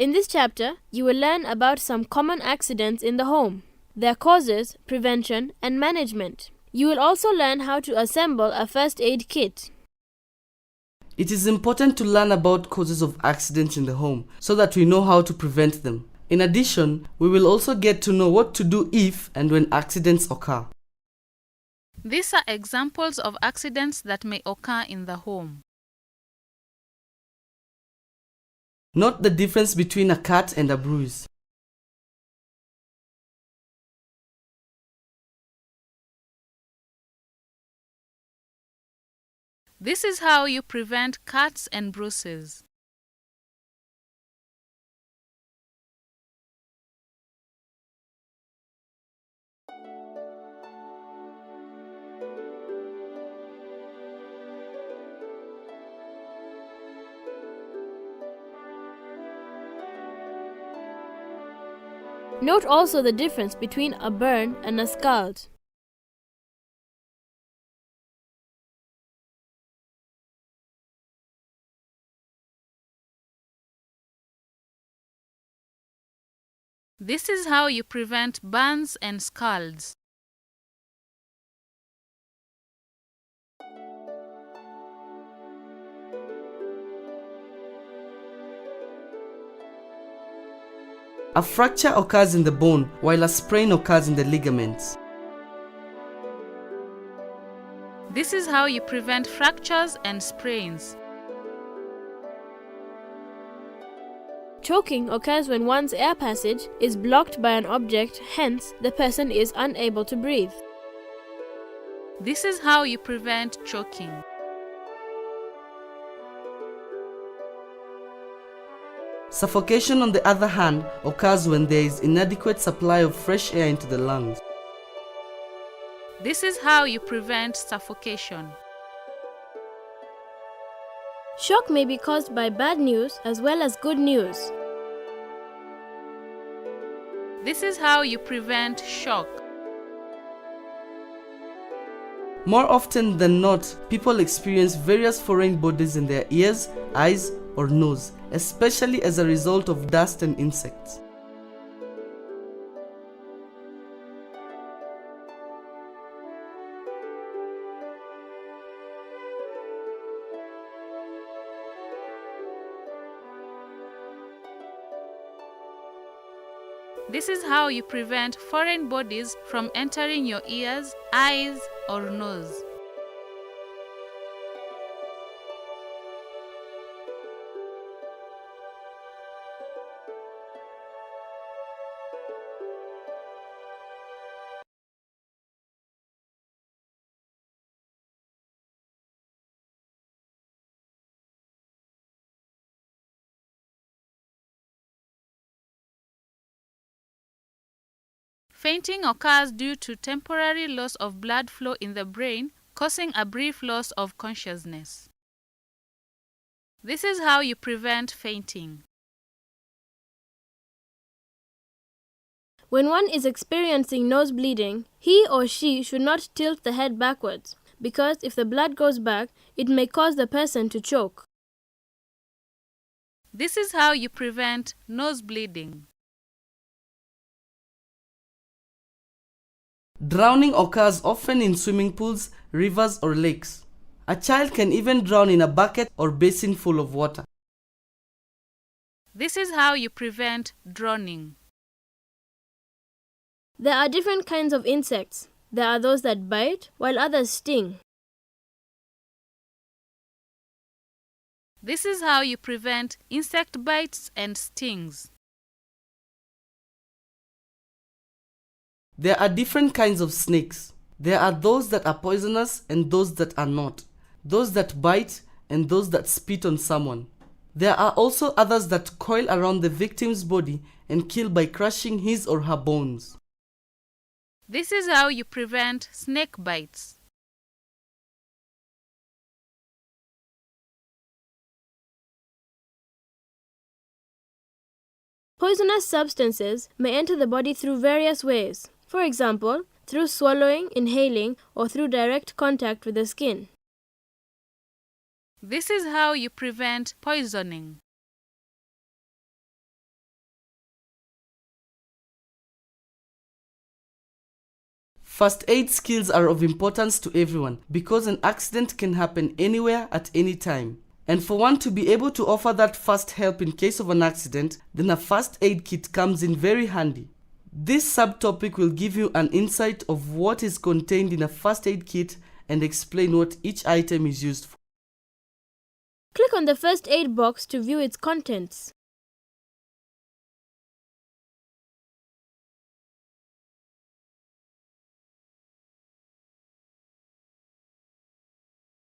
In this chapter, you will learn about some common accidents in the home, their causes, prevention, and management. You will also learn how to assemble a first aid kit. It is important to learn about causes of accidents in the home so that we know how to prevent them. In addition, we will also get to know what to do if and when accidents occur. These are examples of accidents that may occur in the home. Note the difference between a cut and a bruise. This is how you prevent cuts and bruises. Note also the difference between a burn and a scald. This is how you prevent burns and scalds. A fracture occurs in the bone while a sprain occurs in the ligaments. This is how you prevent fractures and sprains. Choking occurs when one's air passage is blocked by an object, hence, the person is unable to breathe. This is how you prevent choking. Suffocation, on the other hand, occurs when there is inadequate supply of fresh air into the lungs. This is how you prevent suffocation. Shock may be caused by bad news as well as good news. This is how you prevent shock. More often than not, people experience various foreign bodies in their ears, eyes, or nose, especially as a result of dust and insects. This is how you prevent foreign bodies from entering your ears, eyes, or nose. Fainting occurs due to temporary loss of blood flow in the brain, causing a brief loss of consciousness. This is how you prevent fainting. When one is experiencing nose bleeding, he or she should not tilt the head backwards, because if the blood goes back, it may cause the person to choke. This is how you prevent nose bleeding. Drowning occurs often in swimming pools, rivers, or lakes. A child can even drown in a bucket or basin full of water. This is how you prevent drowning. There are different kinds of insects. There are those that bite, while others sting. This is how you prevent insect bites and stings. There are different kinds of snakes. There are those that are poisonous and those that are not. Those that bite and those that spit on someone. There are also others that coil around the victim's body and kill by crushing his or her bones. This is how you prevent snake bites. Poisonous substances may enter the body through various ways. For example, through swallowing, inhaling, or through direct contact with the skin. This is how you prevent poisoning. First aid skills are of importance to everyone because an accident can happen anywhere at any time. And for one to be able to offer that first help in case of an accident, then a first aid kit comes in very handy. This subtopic will give you an insight of what is contained in a first aid kit and explain what each item is used for. Click on the first aid box to view its contents.